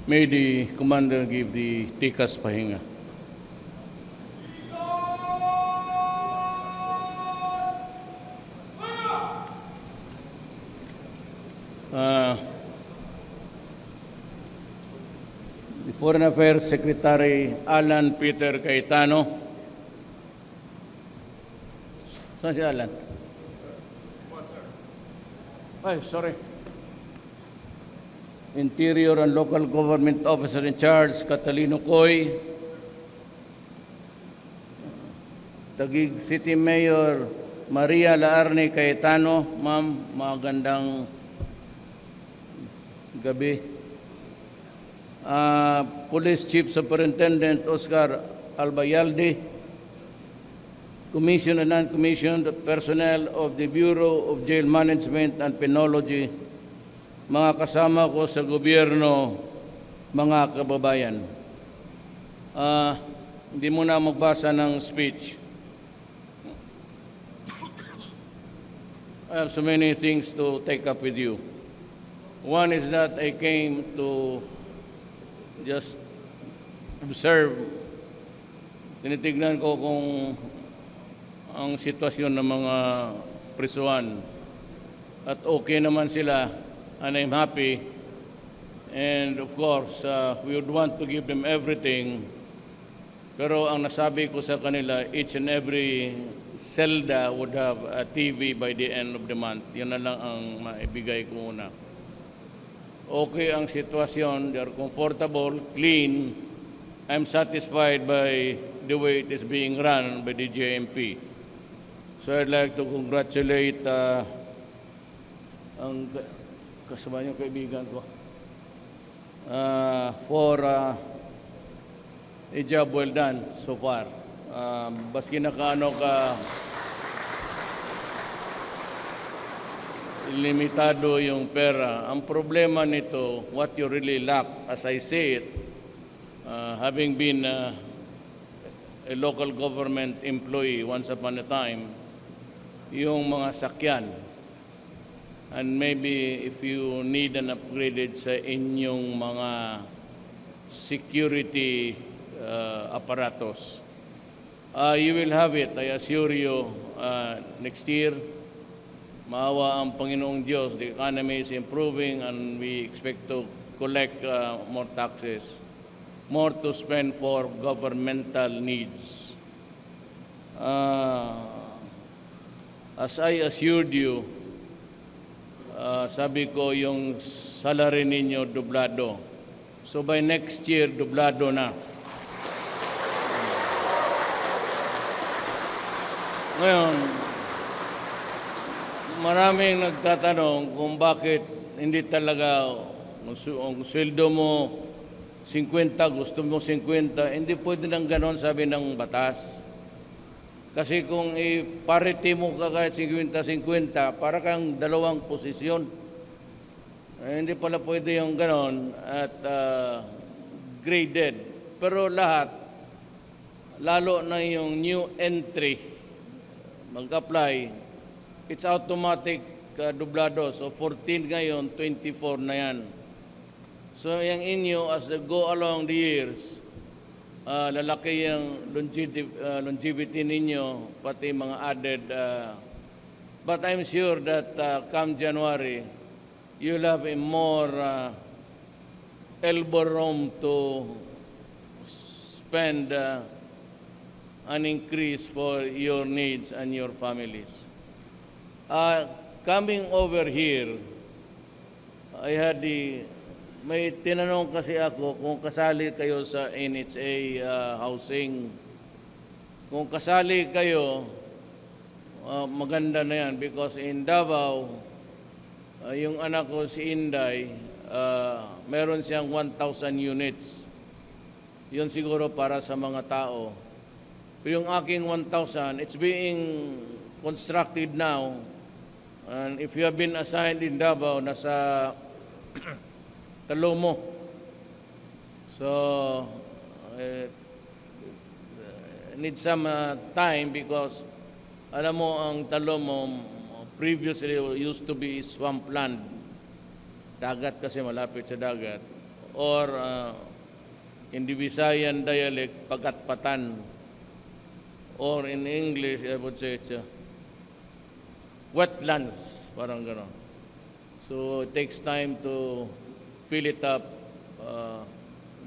May the commander give the tikas pahinga. The Foreign Affairs Secretary Allan Peter CAYETANO. Saan si Allan? Ay, sorry. Interior and Local Government Officer in Charge, Catalino Coy. Taguig City Mayor Maria Laarne Cayetano. Ma'am, magandang gabi. Police Chief Superintendent Oscar Albayalde. Commissioned and non-commissioned personnel of the Bureau of Jail Management and Penology, mga kasama ko sa gobyerno, mga kababayan. Hindi muna magbasa ng speech. I have so many things to take up with you. One is that I came to just observe. Tinitignan ko kung ang sitwasyon ng mga prisuhan. At okay naman sila, and I'm happy. And of course, we would want to give them everything. Pero ang nasabi ko sa kanila, each and every selda would have a TV by the end of the month. Yun na lang ang maibigay ko muna. Okay ang sitwasyon, they are comfortable, clean. I'm satisfied by the way it is being run by the Bjmp. So I'd like to congratulate ang kasama niyong kaibigan ko for a job well done so far. Baski nakaano ka limitado yung pera. Ang problema nito, what you really lack, as I say it, having been a local government employee once upon a time, yung mga sakyan. And maybe if you need an upgrade sa inyong mga security apparatus, you will have it, I assure you, next year. Maawa ang Panginoong Diyos, the economy is improving and we expect to collect more taxes, more to spend for governmental needs. As I assured you, sabi ko yung salary ninyo dublado. So by next year, dublado na. Ngayon, maraming nagtatanong kung bakit hindi talaga ang sweldo mo 50, gusto mo 50, hindi pwede nang ganon, sabi ng batas. Kasi kung i-parity mo ka kahit 50-50, para kang dalawang posisyon. Hindi pala pwede yung ganon at graded. Pero lahat, lalo na yung new entry, mag-apply, it's automatic dublado. So 14 ngayon, 24 na yan. So yung inyo, as they go along the years, lalaki yung longevity ninyo, pati mga added. But I'm sure that come January, you'll have a more elbow room to spend an increase for your needs and your families. Coming over here, I had may tinanong kasi ako kung kasali kayo sa NHA housing. Kung kasali kayo, maganda na yan because in Davao, yung anak ko si Inday, meron siyang 1,000 units. Yun siguro para sa mga tao. Pero yung aking 1,000, it's being constructed now. And if you have been assigned in Davao, nasa Talomo. So, need some time because alam mo ang Talomo previously used to be swampland. Dagat kasi malapit sa dagat. or in the Visayan dialect, pagatpatan, or in English, I would say it's wetlands, parang gano'n. So it takes time to fill it up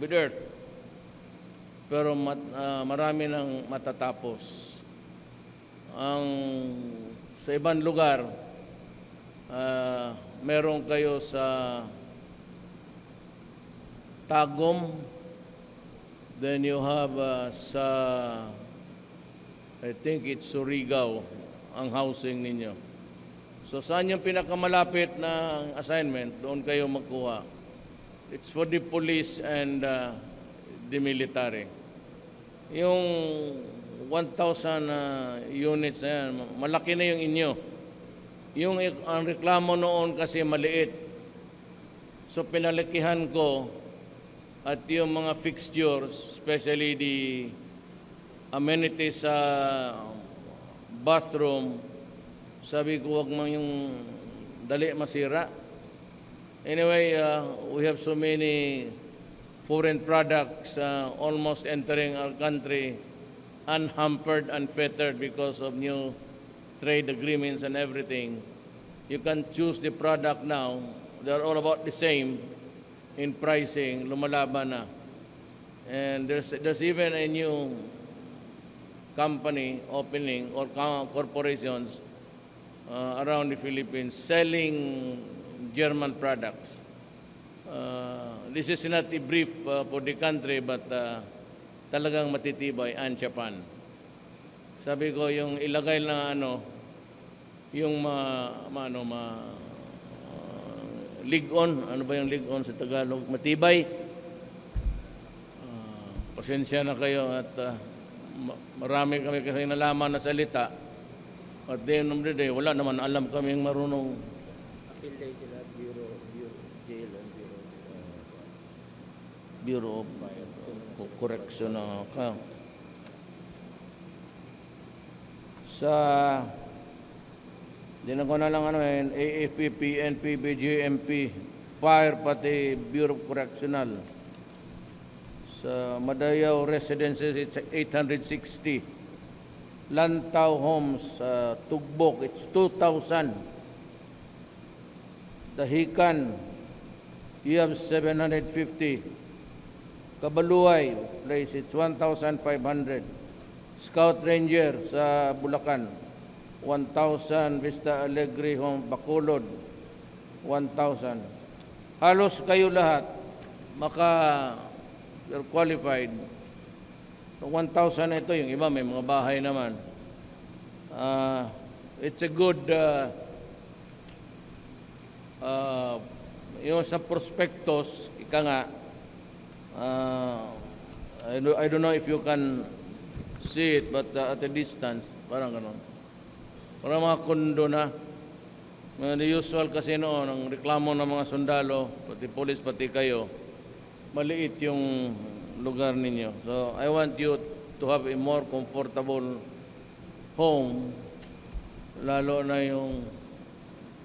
with earth. Pero marami nang matatapos. Sa ibang lugar, meron kayo sa Tagum, then you have sa, I think it's Surigao, ang housing ninyo. So saan yung pinakamalapit na assignment, doon kayo magkuha. It's for the police and the military. Yung 1,000 units na yan, malaki na yung inyo. Ang reklamo noon kasi maliit. So pinalakihan ko at yung mga fixtures, especially the amenities sa bathroom, sabi ko, wag mo yung dali masira. Anyway, we have so many foreign products almost entering our country unhampered, unfettered because of new trade agreements and everything. You can choose the product now. They're all about the same in pricing, lumalaban na. And there's even a new company opening or corporations around the Philippines selling German products. This is not a brief for the country, but talagang matitibay ang Japan. Sabi ko, yung ilagay na yung lig-on, ano ba yung lig-on sa Tagalog? Matibay. Pasensya na kayo at marami kami kasi nalaman na salita. At the end of the day, wala naman alam kaming marunong. Appeal day sila, jail and Bureau of Correction. Sa dinan ko na lang AFP, PNP, Bjmp, Fire, pati Bureau of Correctional. Sa Madayaw Residences, it's 860. Lantaw Homes, Tugbok, it's 2,000. Dahikan, you have 750. Kabaluay place, it's 1,500. Scout Ranger sa Bulacan, 1,000. Vista Alegre Home, Bacolod, 1,000. Halos kayo lahat you're qualified. So 1,000 ito, yung iba may mga bahay naman. It's a good yung sa prospectus, ika nga, I don't know if you can see it, but at a distance, parang gano'n. Parang mga kondo na. The usual kasi noon, ang reklamo ng mga sundalo, pati police, pati kayo, maliit yung lugar ninyo. So I want you to have a more comfortable home, lalo na yung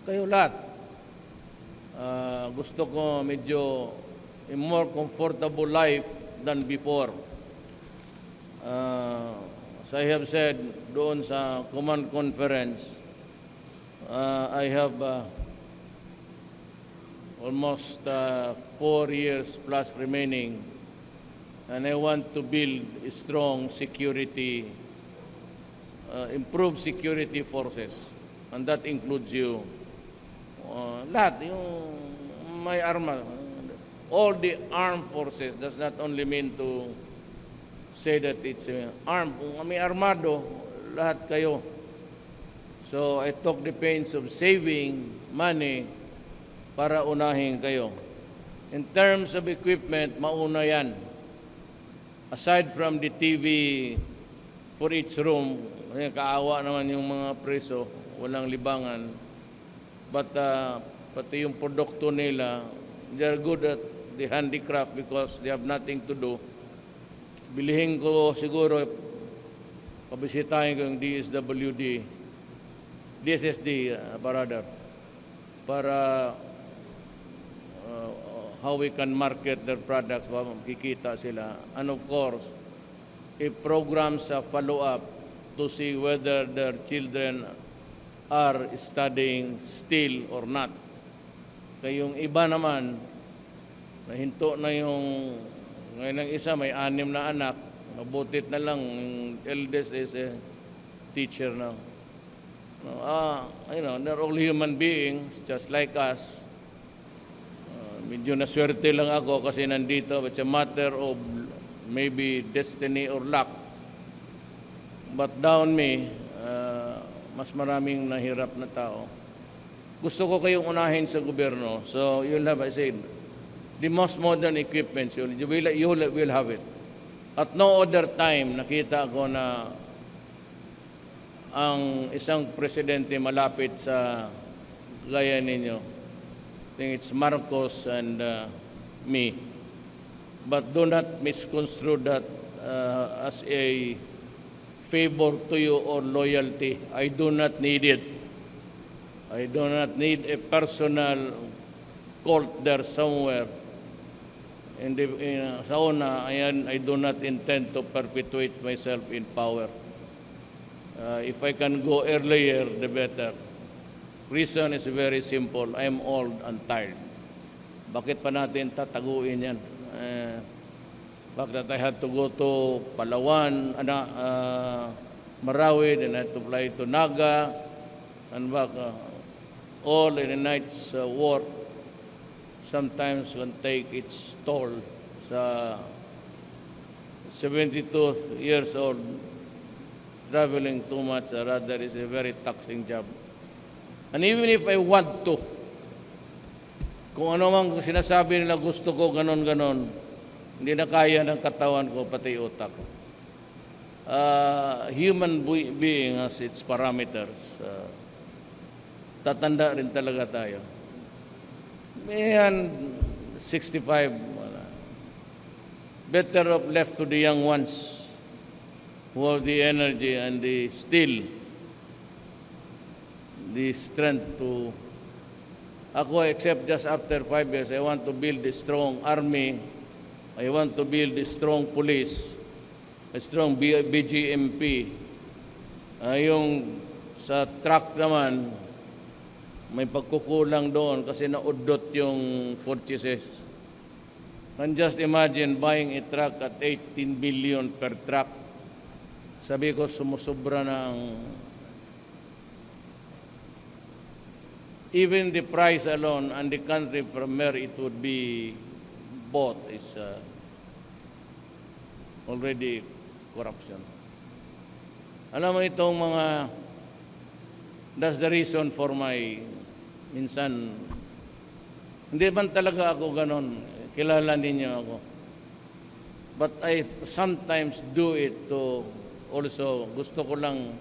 kayo lahat. Gusto ko medyo a more comfortable life than before. As I have said doon sa command conference, I have almost 4 years plus remaining, and I want to build a strong security, improve security forces, and that includes you. Lahat, yung may arma, all the armed forces, does not only mean to say that it's armed. Kung may armado, lahat kayo. So I took the pains of saving money para unahin kayo. In terms of equipment, mauna yan. Aside from the TV for each room, kaawa naman yung mga preso, walang libangan. But pati yung produkto nila, they are good at the handicraft because they have nothing to do. Bilihin ko siguro, pabisitahin ko yung DSSD, para how we can market their products, kikita sila. And of course, a program sa follow-up to see whether their children are studying still or not. Kaya yung iba naman, nahinto na yung, ngayon ang isa may 6 na anak, mabutit na lang, yung eldest is a teacher now. They're all human beings, just like us. Medyo naswerte lang ako kasi nandito. It's a matter of maybe destiny or luck. But down me, mas maraming nahirap na tao. Gusto ko kayong unahin sa gobyerno. So you'll have, I said, the most modern equipment, you will have it. At no other time, nakita ko na ang isang presidente malapit sa gaya ninyo. I think it's Marcos and me. But do not misconstrue that as a favor to you or loyalty. I do not need it. I do not need a personal cult there somewhere. Sa una, I do not intend to perpetuate myself in power. If I can go earlier, the better. Reason is very simple. I am old and tired. Bakit pa natin tataguin yan? Bakit I had to go to Palawan, Marawi, then I had to fly to Naga, and back. All in a night's work sometimes can take its toll. Sa 72 years old, traveling too much, rather is a very taxing job. And even if I want to, kung ano mang sinasabi nila gusto ko, ganon-ganon, hindi na kaya ng katawan ko, pati utak. Human being has its parameters. Tatanda rin talaga tayo. Mayan, 65, better off left to the young ones who have the energy and the strength to. Ako, except just after 5 years, I want to build a strong army. I want to build a strong police, a strong Bjmp. Yung sa truck naman, may pagkukulang doon kasi naudot yung purchases. And just imagine buying a truck at 18 billion per truck. Sabi ko, sumusobra na ang... Even the price alone and the country from where it would be bought is already corruption. Alam mo itong mga... That's the reason for my... Minsan, hindi man talaga ako ganon. Kilala ninyo ako. But I sometimes do it to also, gusto ko lang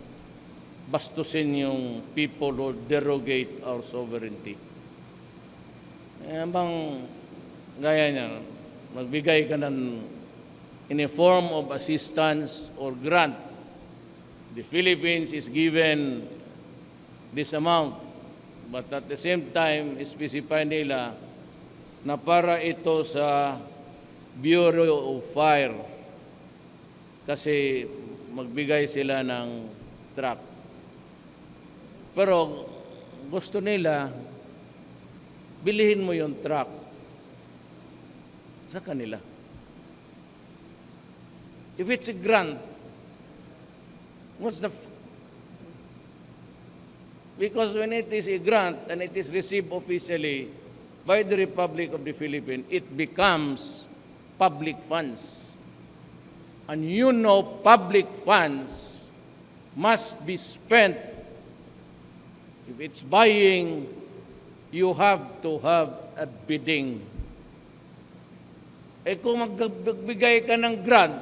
bastusin yung people who derogate our sovereignty. Bang gaya niya, magbigay ka ng in a form of assistance or grant. The Philippines is given this amount, but at the same time, specify nila na para ito sa Bureau of Fire kasi magbigay sila ng truck. Pero gusto nila, bilihin mo yung truck sa kanila. If it's a grant, what's the... Because when it is a grant and it is received officially by the Republic of the Philippines, it becomes public funds. And you know public funds must be spent. If it's buying, you have to have a bidding. Kung magbigay ka ng grant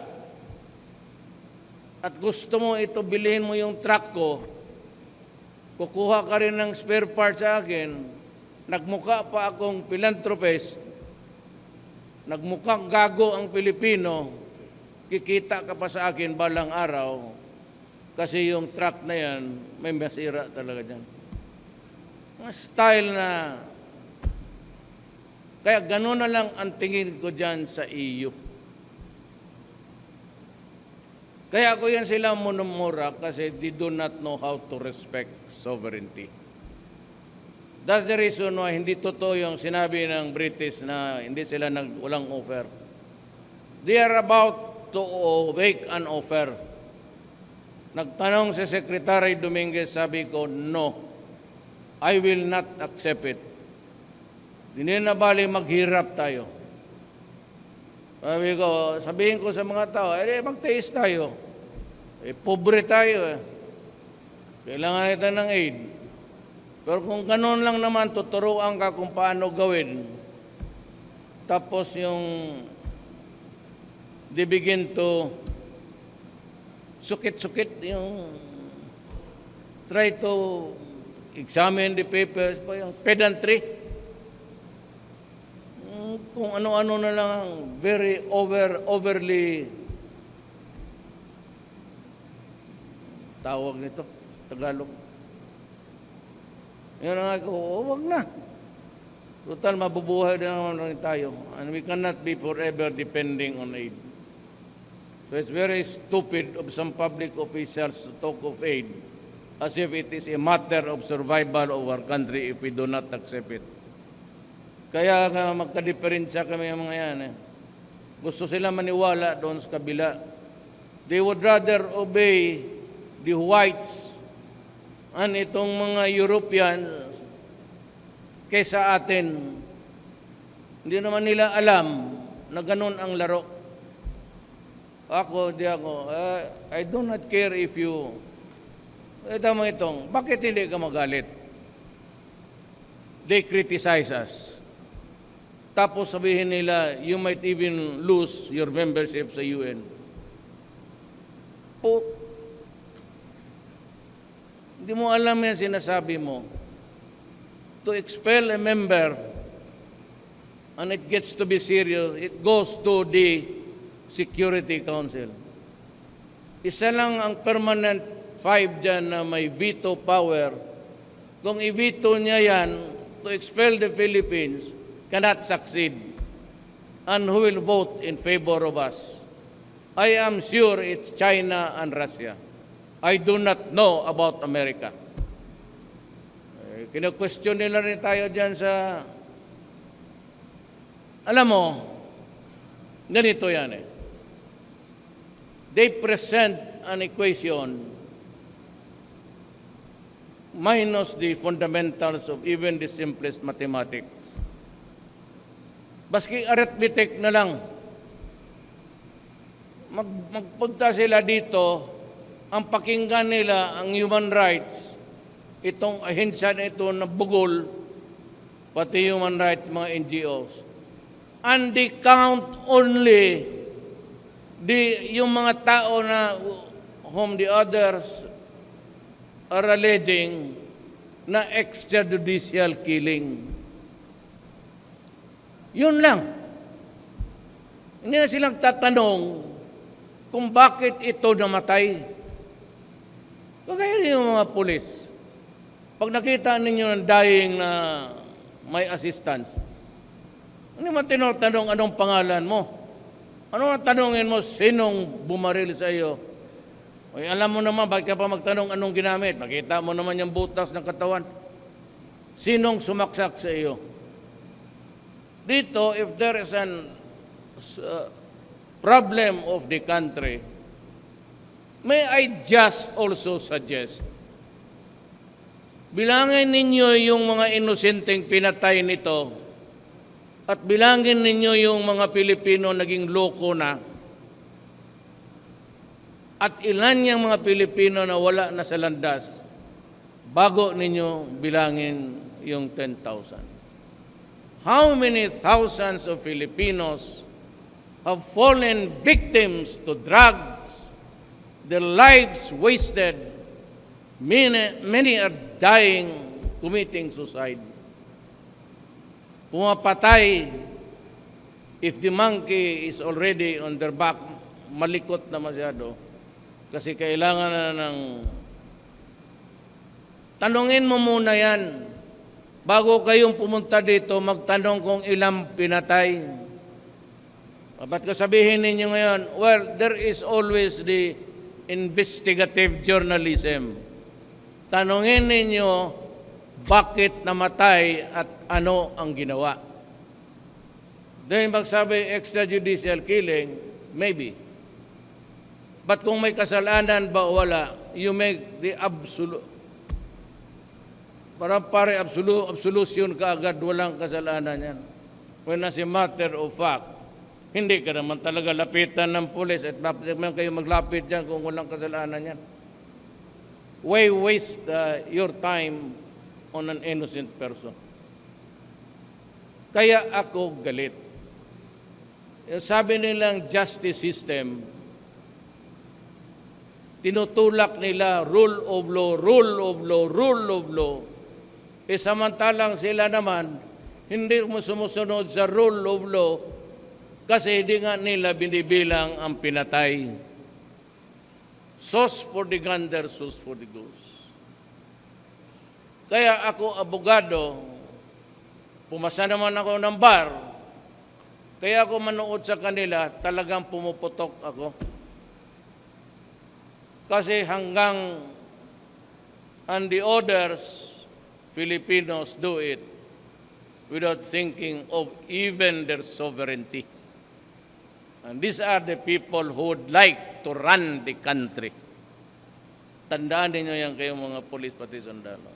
at gusto mo ito, bilhin mo yung truck ko, kukuha ka rin ng spare parts sa akin, nagmukha pa akong philanthropist, nagmukhang gago ang Pilipino, kikita ka pa sa akin balang araw, kasi yung truck na yan, may masira talaga dyan. Mga style na Kaya gano'n na lang ang tingin ko dyan sa EU. Kaya ako yan sila munumura kasi they do not know how to respect sovereignty. That's the reason why hindi totoo yung sinabi ng British na hindi sila walang offer. They are about to make an offer. Nagtanong si Secretary Dominguez, sabi ko, no, I will not accept it. Hindi na bali maghirap tayo. Sabihin ko sa mga tao, magtiis tayo. Pobre tayo. Kailangan natin ng aid. Pero kung ganun lang naman, tuturuan ka kung paano gawin. Tapos they begin to sukit-sukit, try to examine the papers, yung pedantry. Kung ano-ano na lang, very overly, tawag nito, Tagalog. Yun nga ako, wag na. Total, mabubuhay na naman rin tayo. And we cannot be forever depending on aid. So it's very stupid of some public officials to talk of aid as if it is a matter of survival of our country if we do not accept it. Kaya magka-diferensya kami yung mga yan. Gusto sila maniwala doon sa kabila. They would rather obey the whites and itong mga Europeans kaysa atin. Hindi naman nila alam na ganun ang laro. I do not care if you, bakit hindi ka magalit? They criticize us. Tapos sabihin nila, you might even lose your membership sa UN. Hindi mo alam yan sinasabi mo. To expel a member, and it gets to be serious, it goes to the Security Council. Isa lang ang permanent 5 dyan na may veto power. Kung i-veto niya yan, to expel the Philippines, cannot succeed. And who will vote in favor of us? I am sure it's China and Russia. I do not know about America. Kina-question nila rin tayo dyan sa... Alam mo, ganito yan eh. They present an equation minus the fundamentals of even the simplest mathematics. Baski arithmetic na lang. Magpunta sila dito, ang pakinggan nila ang human rights, itong ahensya na ito na bugol, pati human rights, mga NGOs. And they count only yung mga tao na whom the others are alleging na extrajudicial killing. Yun lang. Hindi na silang tatanong kung bakit ito namatay. Kagaya rin yung mga pulis. Pag nakita ninyo ng dying na may assistance, hindi mo tinatanong anong pangalan mo. Ano ang tanongin mo, sinong bumaril sa iyo? Ay, alam mo naman, bakit ka pa magtanong anong ginamit? Makita mo naman yung butas ng katawan. Sinong sumaksak sa iyo? Dito, if there is an problem of the country, may I just also suggest, bilangin ninyo yung mga inosenteng pinatay nito at bilangin ninyo yung mga Pilipino naging loko na at ilan yung mga Pilipino na wala na sa landas bago ninyo bilangin yung 10,000. How many thousands of Filipinos have fallen victims to drugs, their lives wasted, many are dying, committing suicide. Pumapatay, if the monkey is already on their back, malikot na masyado. Kasi kailangan na ng... Tanungin mo muna yan. bago kayong pumunta dito, magtanong kung ilang pinatay. Ba't ko sabihin ninyo ngayon, well, there is always the investigative journalism. Tanungin ninyo, bakit namatay at ano ang ginawa? Dahil magsabi extrajudicial killing, maybe. But kung may kasalanan ba o wala, you make the absolute, parang pare absolution ka agad, walang kasalanan yan. When as a matter of fact, hindi ka naman talaga lapitan ng pulis at naman kayo maglapit dyan kung walang kasalanan yan. Why waste your time on an innocent person? Kaya ako galit. Sabi nilang justice system, tinutulak nila rule of law, rule of law, rule of law. Samantalang sila naman, hindi sumusunod sa rule of law kasi hindi nga nila binibilang ang pinatay. Sauce for the gander, sauce for the goose. Kaya ako, abogado, pumasa naman ako ng bar, kaya ako manood sa kanila, talagang pumuputok ako. Kasi hanggang and the others, Filipinos do it without thinking of even their sovereignty. And these are the people who would like to run the country. Tandaan ninyo yan kayong mga pulis pati sundalo.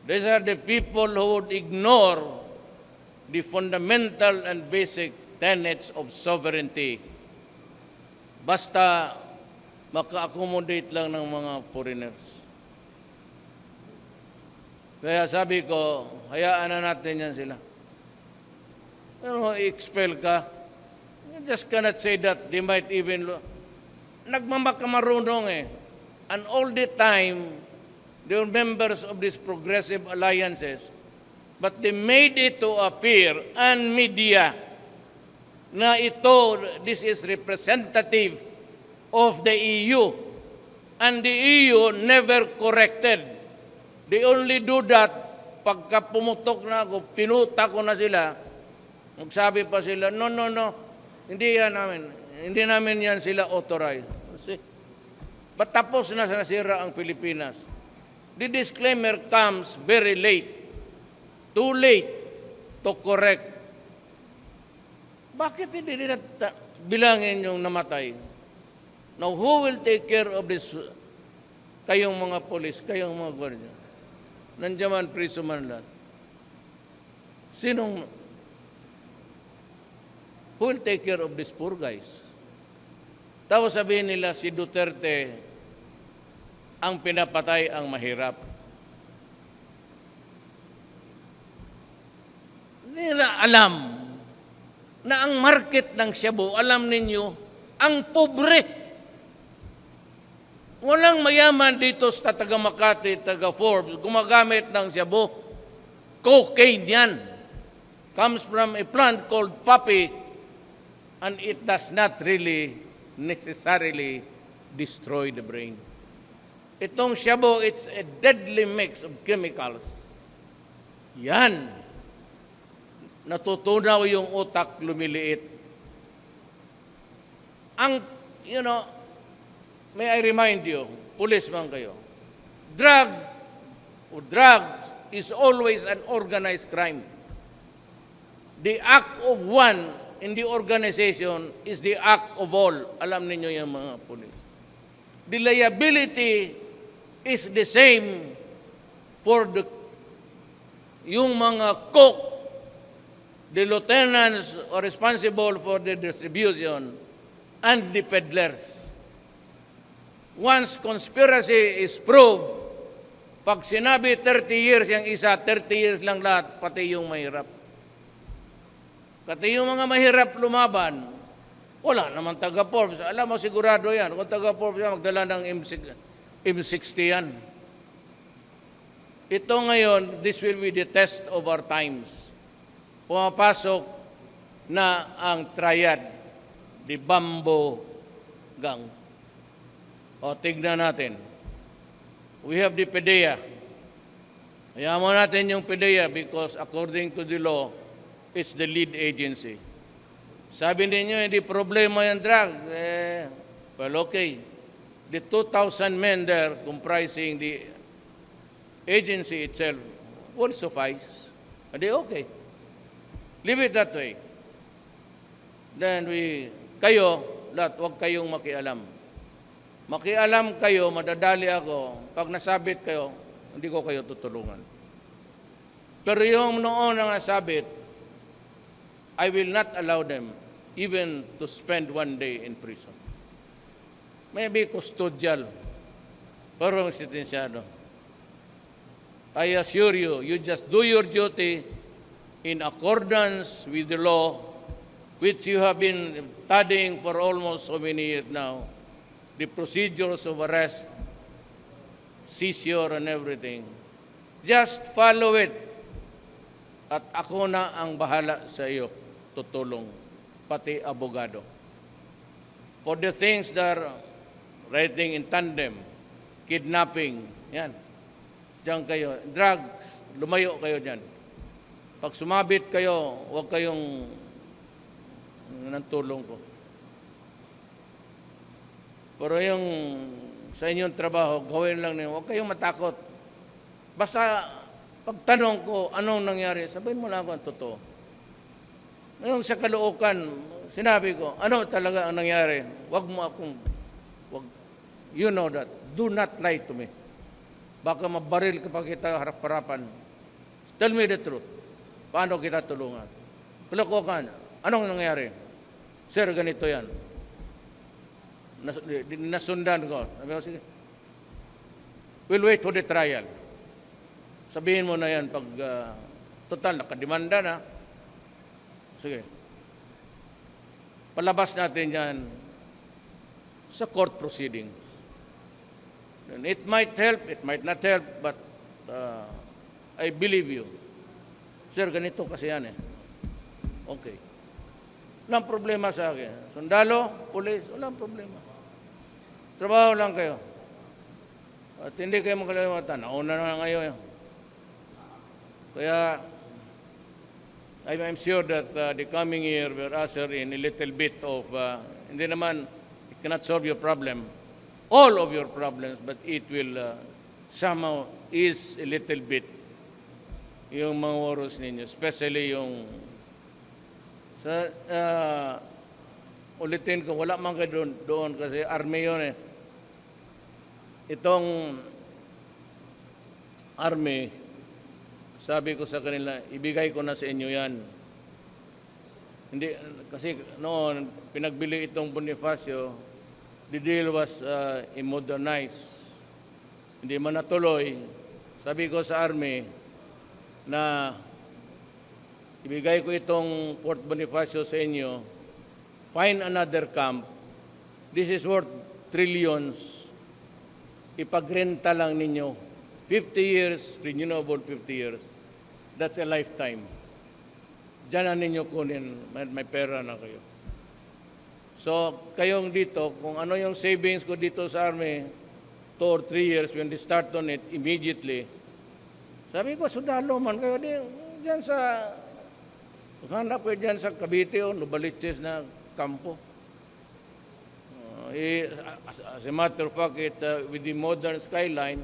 These are the people who would ignore the fundamental and basic tenets of sovereignty. Basta maka-accommodate lang ng mga foreigners. Kaya sabi ko, hayaan na natin yan sila. Pero i-expel ka, you just cannot say that. They might even... Nagmamakamarunong eh. And all the time, they were members of these progressive alliances, but they made it to appear, and media, na ito, this is representative of the EU. And the EU never corrected. They only do that pagka pumutok na ako, pinuta ko na sila, magsabi pa sila, no, hindi yan namin. Hindi namin yan sila authorized. See? But tapos na nasira ang Pilipinas. The disclaimer comes very late. Too late to correct. Bakit hindi nila bilangin yung namatay? Now, who will take care of this? Kayong mga polis, kayong mga gwardiya. Nandiyan man, priso man lahat. Who will take care of these poor guys? Tapos sabihin nila si Duterte ang pinapatay ang mahirap. Hindi nila alam na ang market ng shabu, alam ninyo, ang pobre. Walang mayaman dito sa taga Makati, taga Forbes, gumagamit ng shabu. Cocaine yan. Comes from a plant called poppy, and it does not really necessarily destroy the brain. Itong shabu, it's a deadly mix of chemicals. Yan. Natutunaw yung utak, lumiliit. May I remind you, policeman kayo, drugs is always an organized crime. The act of one in the organization is the act of all. Alam ninyo yung mga pulis. The liability is the same for yung mga cook, the lieutenants are responsible for the distribution, and the peddlers. Once conspiracy is proved, pag sinabi 30 years yung isa, 30 years lang lahat, pati yung mahirap. Pati yung mga mahirap lumaban, wala naman taga-Forbes. Alam mo, sigurado yan. Kung taga-Forbes yan, magdala ng M60 yan. Ito ngayon, this will be the test of our times. Pumapasok na ang triad, the Bambo Gang. O, tignan natin. We have the PDEA. Hayaan mo natin yung PDEA because according to the law, it's the lead agency. Sabi ninyo, hindi problema yung drug. Well, okay. The 2,000 men there comprising the agency itself will suffice. Hindi okay. Leave it that way. Then kayo, lahat, huwag kayong makialam. Makialam kayo, madadali ako. Pag nasabit kayo, hindi ko kayo tutulungan. Pero yung noon na nasabit, I will not allow them even to spend one day in prison. Maybe custodial, pero sentensyado. I assure you, you just do your duty in accordance with the law, which you have been studying for almost so many years now, the procedures of arrest, seizure, and everything. Just follow it. At ako na ang bahala sa iyo, tutulong, pati abogado. For the things that are riding in tandem, kidnapping, yan. Diyan kayo. Drugs, lumayo kayo dyan. Pag sumabit kayo, huwag kayong nantulong ko. Pero yung sa inyong trabaho, gawin lang niyo. Huwag kayong matakot. Basta pagtanong ko, anong nangyari, sabihin mo lang ako ang totoo. Ngayon sa Caloocan, sinabi ko, ano talaga ang nangyari? Huwag mo akong, you know that. Do not lie to me. Baka mabaril kapag kita harap-harapan. Tell me the truth. Paano kita tulungan? Caloocan, anong nangyari? Sir, ganito yan. Nasundan ko. Sabi ko, sige. We'll wait for the trial. Sabihin mo na yan pag total, nakademanda na. Sige. Palabas natin yan sa court proceedings. And it might help, it might not help, but I believe you. Sir, ganito kasi yan eh. Okay. Walang problema sa akin. Sundalo, pulis, walang problema. Trabaho lang kayo. At hindi kayo makalimutan. Nauna na ngayon. Kaya, I'm sure that the coming year will usher in a little bit of, hindi naman, it cannot solve your problem, all of your problems, but it will somehow ease a little bit yung mga worries ninyo, especially yung, ulitin ko, wala man kayo doon kasi army yun eh. Itong army, sabi ko sa kanila, ibigay ko na sa inyo yan. Hindi, kasi noon, pinagbili itong Bonifacio, the deal was immodernized. Hindi man natuloy. Sabi ko sa army na ibigay ko itong Fort Bonifacio sa inyo, find another camp. This is worth trillions. Ipagrenta lang ninyo. 50 years, renewable 50 years. That's a lifetime. Diyan na ninyo kunin, may pera na kayo. So, kayong dito, kung ano yung savings ko dito sa army, 2 or 3 years, when they start on it, immediately, sabi ko, sundalo man kayo, diyan sa, hanap kayo diyan sa Cavite o Novaliches na kampo. As a matter of fact, with the modern skyline,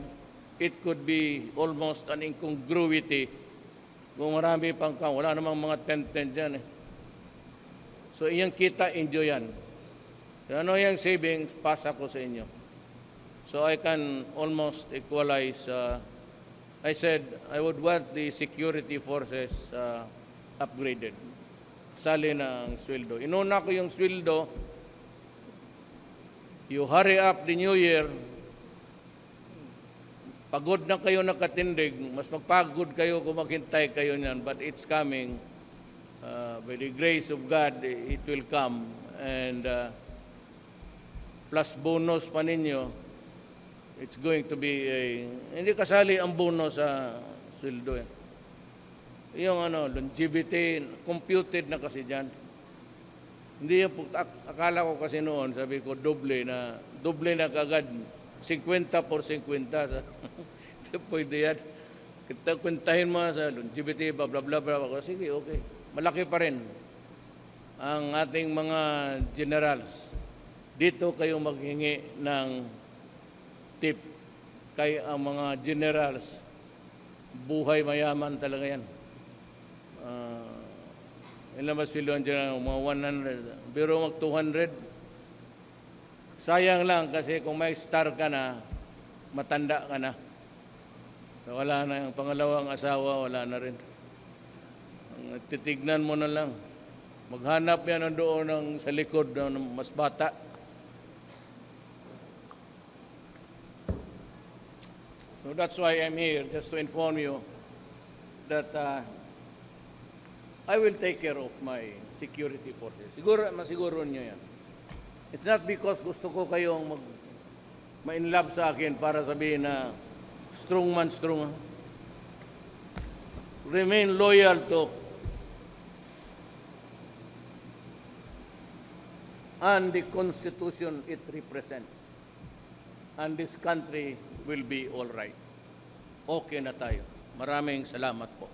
it could be almost an incongruity kung marami pang kampo. Wala namang mga tent-tent dyan eh. So, iyang kita, enjoy yan. So, ano yung savings, pasa ko sa inyo. So, I can almost equalize. I said, I would want the security forces upgraded. Sali na ang sweldo. Inuna ko yung sweldo. You hurry up the new year. Pagod na kayo nakatindig. Mas magpagod kayo kung maghintay kayo niyan. But it's coming. By the grace of God, it will come. And plus bonus pa ninyo, it's going to be hindi kasali ang bonus sa sweldo eh. Yung longevity, computed na kasi dyan. Hindi yung, akala ko kasi noon, sabi ko, doble na kagad, 50 por 50. Pwede yan. Kita kwentahin mo sa longevity, blah, blah, blah, blah. Sige, okay. Malaki pa rin ang ating mga generals. Dito kayo maghingi ng tip. Kay ang mga generals, buhay mayaman talaga yan. Ilan ba sila ang general? Mga 100. Pero mag 200. Sayang lang kasi kung may star ka na, matanda ka na. So, wala na yung pangalawang asawa, wala na rin. Titignan mo na lang. Maghanap yan doon ng, sa likod ng mas bata. So that's why I'm here, just to inform you that I will take care of my security forces. Siguro, masiguro nyo yan. It's not because gusto ko kayong ma-inlove sa akin para sabihin na strong man, strong. Remain loyal to and the Constitution it represents. And this country will be all right. Okay na tayo. Maraming salamat po.